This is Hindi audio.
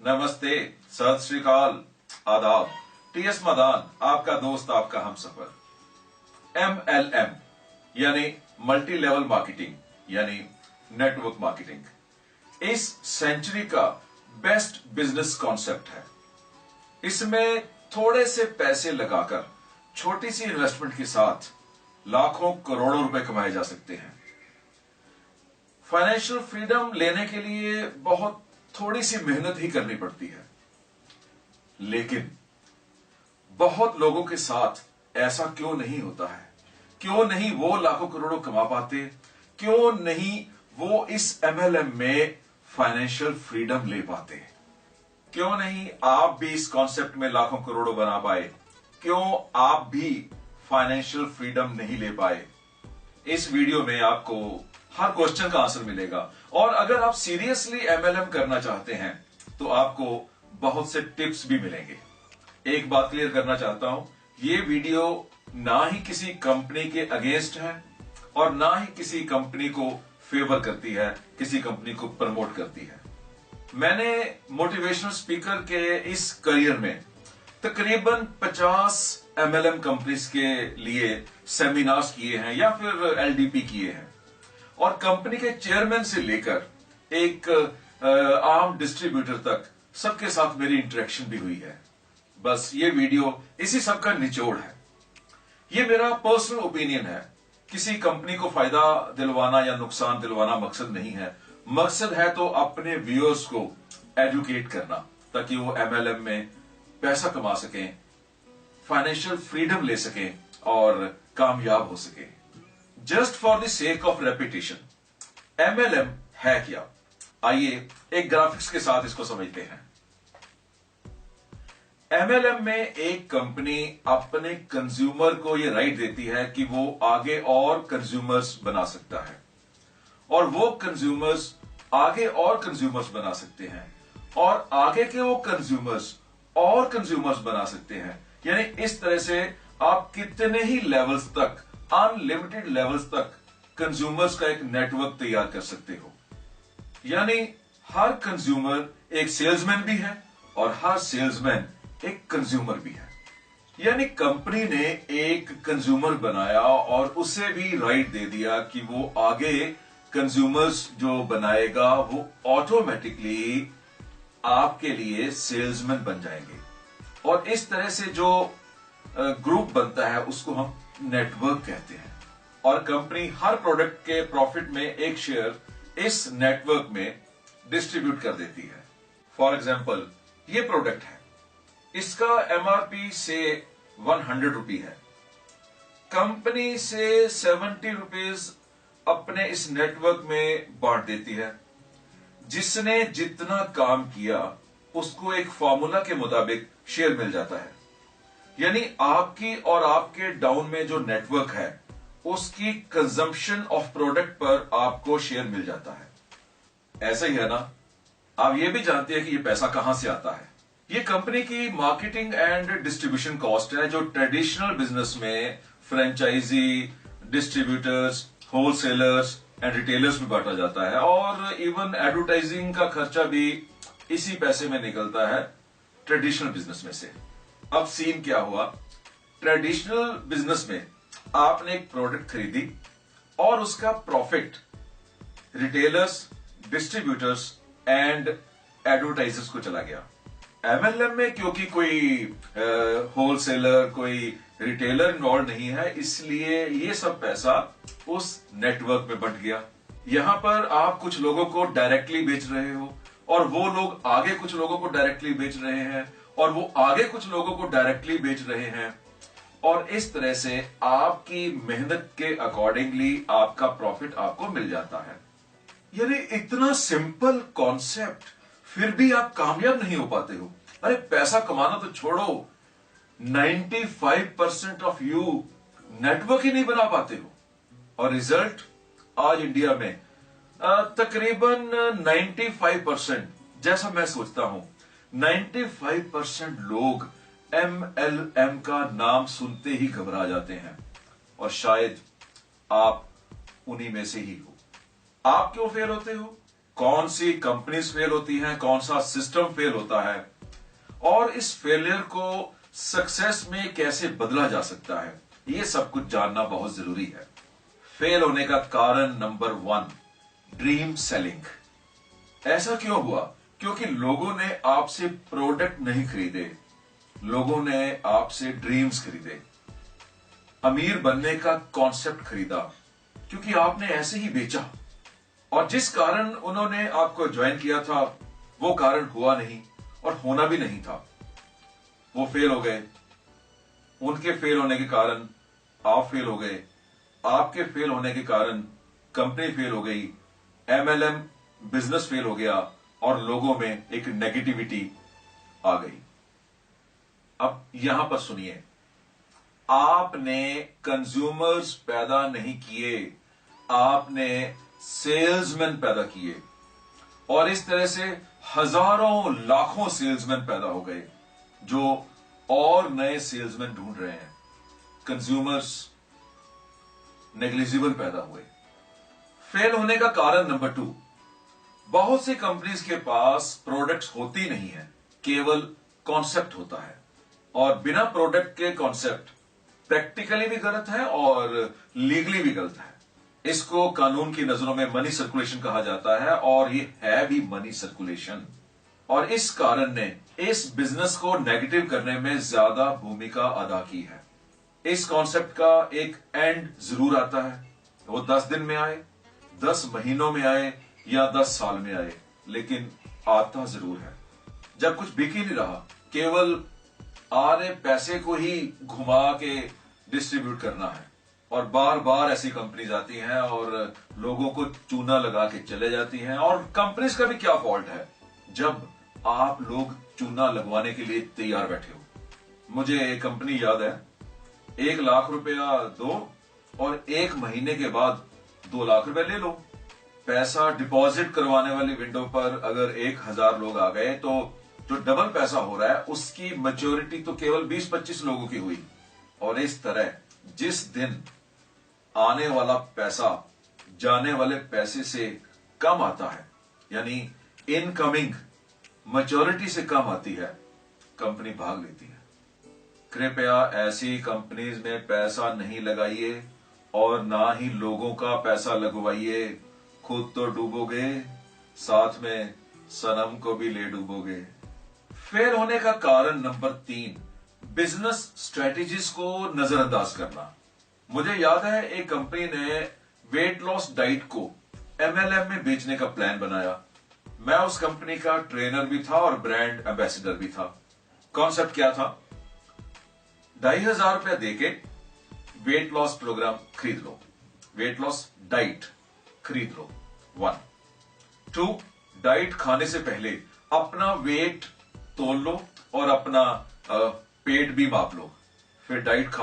नमस्ते, सत श्री अकाल, आदाब। टीएस मदान, आपका दोस्त, आपका हमसफर। MLM यानी मल्टी लेवल मार्केटिंग यानी नेटवर्क मार्केटिंग इस सेंचुरी का बेस्ट बिजनेस कॉन्सेप्ट है। इसमें थोड़े से पैसे लगाकर छोटी सी इन्वेस्टमेंट के साथ लाखों करोड़ों रुपए कमाए जा सकते हैं। फाइनेंशियल फ्रीडम लेने के लिए बहुत थोड़ी सी मेहनत ही करनी पड़ती है, लेकिन बहुत लोगों के साथ ऐसा क्यों नहीं होता है? क्यों नहीं वो लाखों करोड़ों कमा पाते? क्यों नहीं वो इस MLM में फाइनेंशियल फ्रीडम ले पाते? क्यों नहीं आप भी इस कॉन्सेप्ट में लाखों करोड़ों बना पाए? क्यों आप भी फाइनेंशियल फ्रीडम नहीं ले पाए? इस वीडियो में आपको हर क्वेश्चन का आंसर मिलेगा, और अगर आप सीरियसली MLM करना चाहते हैं तो आपको बहुत से टिप्स भी मिलेंगे। एक बात क्लियर करना चाहता हूं, ये वीडियो ना ही किसी कंपनी के अगेंस्ट है और ना ही किसी कंपनी को फेवर करती है, किसी कंपनी को प्रमोट करती है। मैंने मोटिवेशनल स्पीकर के इस करियर में तकरीबन 50 MLM कंपनीज के लिए सेमिनार्स किए हैं या फिर LDP किए हैं, और कंपनी के चेयरमैन से लेकर एक आम डिस्ट्रीब्यूटर तक सबके साथ मेरी इंटरेक्शन भी हुई है। बस ये वीडियो इसी सब का निचोड़ है। ये मेरा पर्सनल ओपिनियन है। किसी कंपनी को फायदा दिलवाना या नुकसान दिलवाना मकसद नहीं है। मकसद है तो अपने व्यूअर्स को एजुकेट करना, ताकि वो MLM में पैसा कमा सकें, फाइनेंशियल फ्रीडम ले सकें और कामयाब हो सकें। Just for the sake of repetition, MLM है क्या? आइए एक ग्राफिक्स के साथ इसको समझते हैं। MLM में एक कंपनी अपने कंज्यूमर को यह राइट देती है कि वो आगे और कंज्यूमर्स बना सकता है, और वो कंज्यूमर्स आगे और कंज्यूमर्स बना सकते हैं, और आगे के वो कंज्यूमर्स और कंज्यूमर्स बना सकते हैं। यानी इस तरह से आप कितने ही लेवल्स तक, अनलिमिटेड लेवल्स तक कंज्यूमर्स का एक नेटवर्क तैयार कर सकते हो। यानी हर कंज्यूमर एक सेल्समैन भी है और हर सेल्समैन एक कंज्यूमर भी है। यानी कंपनी ने एक कंज्यूमर बनाया और उसे भी राइट दे दिया कि वो आगे कंज्यूमर्स जो बनाएगा वो ऑटोमेटिकली आपके लिए सेल्समैन बन जाएंगे, और इस तरह से जो ग्रुप बनता है उसको हम नेटवर्क कहते हैं। और कंपनी हर प्रोडक्ट के प्रॉफिट में एक शेयर इस नेटवर्क में डिस्ट्रीब्यूट कर देती है। फॉर एग्जाम्पल, ये प्रोडक्ट है, इसका MRP से 100 रुपी है। कंपनी से 70 रुपीज अपने इस नेटवर्क में बांट देती है। जिसने जितना काम किया उसको एक फॉर्मूला के मुताबिक शेयर मिल जाता है। यानी आपकी और आपके डाउन में जो नेटवर्क है उसकी कंजम्पशन ऑफ प्रोडक्ट पर आपको शेयर मिल जाता है। ऐसा ही है ना? आप ये भी जानते हैं कि ये पैसा कहां से आता है। ये कंपनी की मार्केटिंग एंड डिस्ट्रीब्यूशन कॉस्ट है, जो ट्रेडिशनल बिजनेस में franchisee, distributors, wholesalers and retailers में बांटा जाता है, और इवन एडवर्टाइजिंग का खर्चा भी इसी पैसे में निकलता है ट्रेडिशनल बिजनेस में से। अब सीन क्या हुआ? ट्रेडिशनल बिजनेस में आपने एक प्रोडक्ट खरीदी और उसका profit retailers, distributors and advertisers को चला गया। MLM में क्योंकि कोई होलसेलर, कोई रिटेलर इन्वॉल्व नहीं है, इसलिए ये सब पैसा उस नेटवर्क में बंट गया। यहां पर आप कुछ लोगों को डायरेक्टली बेच रहे हो, और वो लोग आगे कुछ लोगों को डायरेक्टली बेच रहे हैं, और वो आगे कुछ लोगों को डायरेक्टली बेच रहे हैं, और इस तरह से आपकी मेहनत के अकॉर्डिंगली आपका प्रॉफिट आपको मिल जाता है। यानी इतना सिंपल कॉन्सेप्ट, फिर भी आप कामयाब नहीं हो पाते हो। अरे पैसा कमाना तो छोड़ो, 95% ऑफ यू नेटवर्क ही नहीं बना पाते हो, और रिजल्ट आज इंडिया में तकरीबन 95%, जैसा मैं सोचता हूं 95% लोग MLM का नाम सुनते ही घबरा जाते हैं, और शायद आप उन्हीं में से ही हो। आप क्यों फेल होते हो? कौन सी कंपनीज फेल होती हैं, कौन सा सिस्टम फेल होता है और इस फेलियर को सक्सेस में कैसे बदला जा सकता है, ये सब कुछ जानना बहुत जरूरी है। फेल होने का कारण नंबर 1, ड्रीम सेलिंग। ऐसा क्यों हुआ? क्योंकि लोगों ने आपसे प्रोडक्ट नहीं खरीदे, लोगों ने आपसे ड्रीम्स खरीदे। अमीर बनने का कॉन्सेप्ट खरीदा क्योंकि आपने ऐसे ही बेचा, और जिस कारण उन्होंने आपको ज्वाइन किया था वो कारण हुआ नहीं और होना भी नहीं था। वो फेल हो गए, उनके फेल होने के कारण आप फेल हो गए, आपके फेल होने के कारण कंपनी फेल हो गई, एमएलएम बिजनेस फेल हो गया और लोगों में एक नेगेटिविटी आ गई। अब यहां पर सुनिए, आपने कंज्यूमर्स पैदा नहीं किए, आपने सेल्समैन पैदा किए, और इस तरह से हजारों लाखों सेल्समैन पैदा हो गए जो और नए सेल्समैन ढूंढ रहे हैं। कंज्यूमर्स नेग्लिजिबल पैदा हुए। फेल होने का कारण नंबर 2, बहुत सी कंपनीज के पास प्रोडक्ट्स होती नहीं है, केवल कॉन्सेप्ट होता है, और बिना प्रोडक्ट के कॉन्सेप्ट प्रैक्टिकली भी गलत है और लीगली भी गलत है। इसको कानून की नजरों में मनी सर्कुलेशन कहा जाता है, और ये है भी मनी सर्कुलेशन। और इस कारण ने इस बिजनेस को नेगेटिव करने में ज्यादा भूमिका अदा की है। इस कॉन्सेप्ट का एक एंड जरूर आता है, वो 10 दिन में आए, 10 महीनों में आए या 10 साल में आए, लेकिन आता जरूर है। जब कुछ बिक ही नहीं रहा, केवल आ रहे पैसे को ही घुमा के डिस्ट्रीब्यूट करना है, और बार बार ऐसी कंपनीज आती हैं और लोगों को चूना लगा के चले जाती हैं। और कंपनीज का भी क्या फॉल्ट है जब आप लोग चूना लगवाने के लिए तैयार बैठे हो। मुझे एक कंपनी याद है, 1 लाख रुपया दो और 1 महीने के बाद 2 लाख रुपए ले लो। पैसा डिपॉजिट करवाने वाली विंडो पर अगर 1000 लोग आ गए तो जो डबल पैसा हो रहा है उसकी मैच्योरिटी तो केवल 20-25 लोगों की हुई। और इस तरह जिस दिन आने वाला पैसा जाने वाले पैसे से कम आता है, यानी इनकमिंग मैच्योरिटी से कम आती है, कंपनी भाग लेती है। कृपया ऐसी कंपनीज में पैसा नहीं लगाइए और ना ही लोगों का पैसा लगवाइए। खुद तो डूबोगे, साथ में सनम को भी ले डूबोगे। फेल होने का कारण नंबर 3, बिजनेस स्ट्रेटेजीज को नजरअंदाज करना। मुझे याद है एक कंपनी ने वेट लॉस डाइट को एमएलएम में बेचने का प्लान बनाया। मैं उस कंपनी का ट्रेनर भी था और ब्रांड एम्बेसडर भी था। कॉन्सेप्ट क्या था? 2500 रुपया देके वेट लॉस प्रोग्राम खरीद लो, वेट लॉस डाइट खरीद लो। 1, 2, डाइट खाने से पहले अपना वेट तोल लो और अपना पेट भी माप लो, फिर डाइट खाओ।